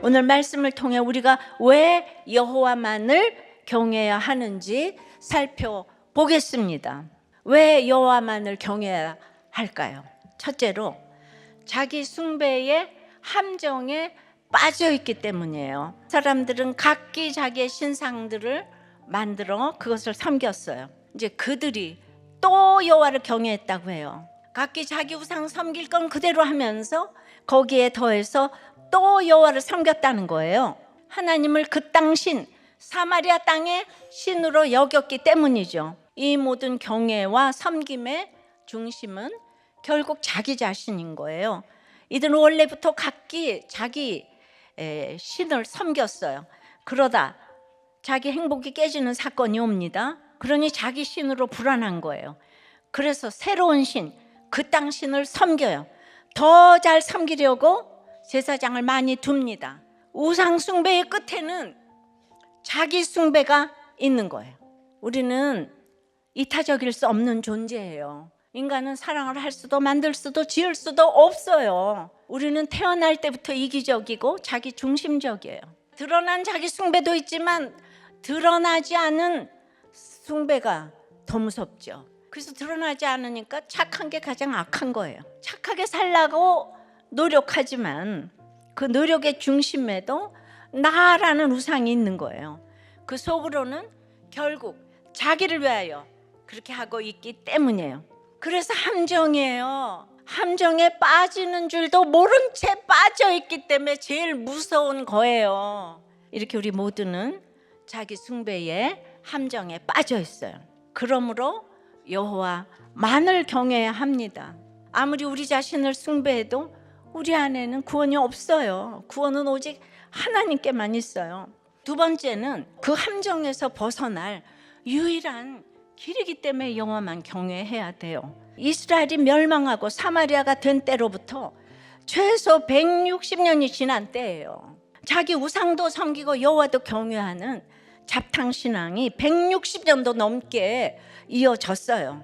오늘 말씀을 통해 우리가 왜 여호와만을 경외해야 하는지 살펴보겠습니다. 왜 여호와만을 경외해야 할까요? 첫째로 자기 숭배의 함정에 빠져 있기 때문이에요. 사람들은 각기 자기의 신상들을 만들어 그것을 섬겼어요. 이제 그들이 또 여호와를 경외했다고 해요. 각기 자기 우상 섬길 건 그대로 하면서 거기에 더해서 또 여호와를 섬겼다는 거예요. 하나님을 그 땅 신, 사마리아 땅의 신으로 여겼기 때문이죠. 이 모든 경외와 섬김의 중심은 결국 자기 자신인 거예요. 이들은 원래부터 각기 자기 신을 섬겼어요. 그러다 자기 행복이 깨지는 사건이 옵니다. 그러니 자기 신으로 불안한 거예요. 그래서 새로운 신, 그 땅 신을 섬겨요. 더 잘 섬기려고 제사장을 많이 둡니다. 우상 숭배의 끝에는 자기 숭배가 있는 거예요. 우리는 이타적일 수 없는 존재예요. 인간은 사랑을 할 수도 만들 수도 지을 수도 없어요. 우리는 태어날 때부터 이기적이고 자기 중심적이에요. 드러난 자기 숭배도 있지만 드러나지 않은 숭배가 더 무섭죠. 그래서 드러나지 않으니까 착한 게 가장 악한 거예요. 착하게 살라고 노력하지만 그 노력의 중심에도 나라는 우상이 있는 거예요. 그 속으로는 결국 자기를 위하여 그렇게 하고 있기 때문이에요. 그래서 함정이에요. 함정에 빠지는 줄도 모른 채 빠져 있기 때문에 제일 무서운 거예요. 이렇게 우리 모두는 자기 숭배의 함정에 빠져 있어요. 그러므로 여호와만을 경외해야 합니다. 아무리 우리 자신을 숭배해도 우리 안에는 구원이 없어요. 구원은 오직 하나님께만 있어요. 두 번째는 그 함정에서 벗어날 유일한 길이기 때문에 여호와만 경외해야 돼요. 이스라엘이 멸망하고 사마리아가 된 때로부터 최소 160년이 지난 때예요. 자기 우상도 섬기고 여호와도 경외하는 잡탕신앙이 160년도 넘게 이어졌어요.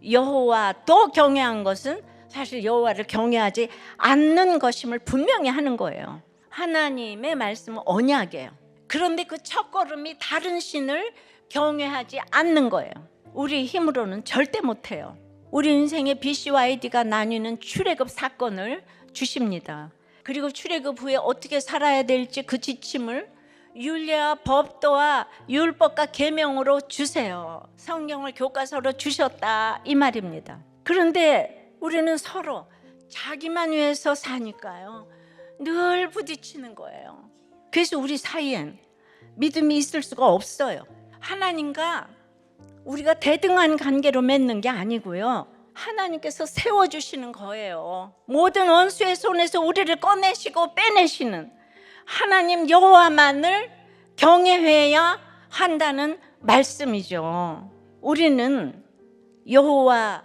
여호와도 경외한 것은 사실 여호와를 경외하지 않는 것임을 분명히 하는 거예요. 하나님의 말씀은 언약이에요. 그런데 그 첫걸음이 다른 신을 경외하지 않는 거예요. 우리 힘으로는 절대 못해요. 우리 인생의 BC와 AD가 나뉘는 출애굽 사건을 주십니다. 그리고 출애굽 후에 어떻게 살아야 될지 그 지침을 율례와 법도와 율법과 계명으로 주세요. 성경을 교과서로 주셨다 이 말입니다. 그런데 우리는 서로 자기만 위해서 사니까요 늘 부딪히는 거예요. 그래서 우리 사이엔 믿음이 있을 수가 없어요. 하나님과 우리가 대등한 관계로 맺는 게 아니고요, 하나님께서 세워주시는 거예요. 모든 원수의 손에서 우리를 꺼내시고 빼내시는 하나님 여호와만을 경외해야 한다는 말씀이죠. 우리는 여호와도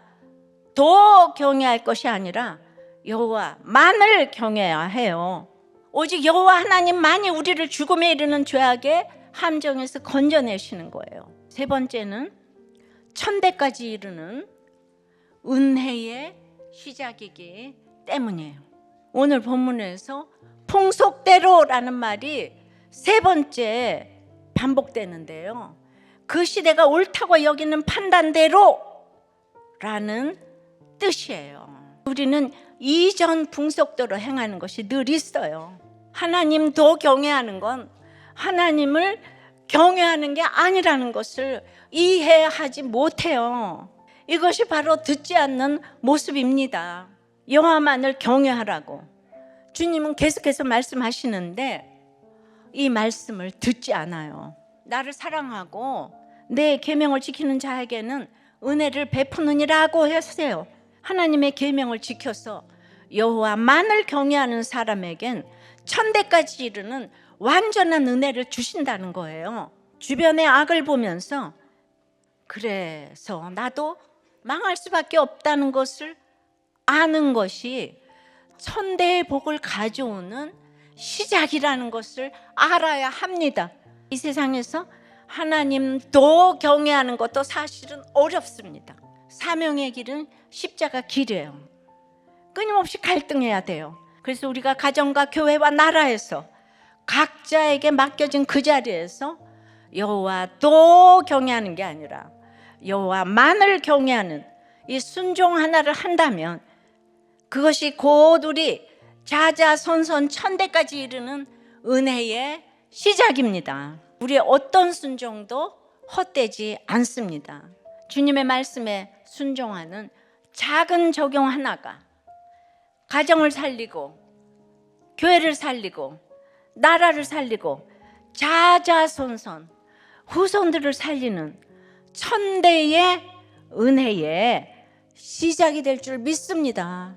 경외할 것이 아니라 여호와만을 경외해야 해요. 오직 여호와 하나님만이 우리를 죽음에 이르는 죄악의 함정에서 건져내시는 거예요. 세 번째는 천대까지 이르는 은혜의 시작이기 때문이에요. 오늘 본문에서 풍속대로라는 말이 세 번째 반복되는데요, 그 시대가 옳다고 여기는 판단대로라는 뜻이에요. 우리는 이전 풍속대로 행하는 것이 늘 있어요. 하나님도 경외하는 건 하나님을 경외하는 게 아니라는 것을 이해하지 못해요. 이것이 바로 듣지 않는 모습입니다. 여호와만을 경외하라고 주님은 계속해서 말씀하시는데 이 말씀을 듣지 않아요. 나를 사랑하고 내 계명을 지키는 자에게는 은혜를 베푸느니라고 하세요. 하나님의 계명을 지켜서 여호와만을 경외하는 사람에겐 천대까지 이르는 완전한 은혜를 주신다는 거예요. 주변의 악을 보면서 그래서 나도 망할 수밖에 없다는 것을 아는 것이 천대의 복을 가져오는 시작이라는 것을 알아야 합니다. 이 세상에서 하나님도 경외하는 것도 사실은 어렵습니다. 사명의 길은 십자가 길이에요. 끊임없이 갈등해야 돼요. 그래서 우리가 가정과 교회와 나라에서 각자에게 맡겨진 그 자리에서 여호와 또 경외하는 게 아니라 여호와만을 경외하는 이 순종 하나를 한다면 그것이 곧 우리 자자손손 천대까지 이르는 은혜의 시작입니다. 우리의 어떤 순종도 헛되지 않습니다. 주님의 말씀에 순종하는 작은 적용 하나가 가정을 살리고 교회를 살리고 나라를 살리고 자자손손 후손들을 살리는 천대의 은혜의 시작이 될 줄 믿습니다.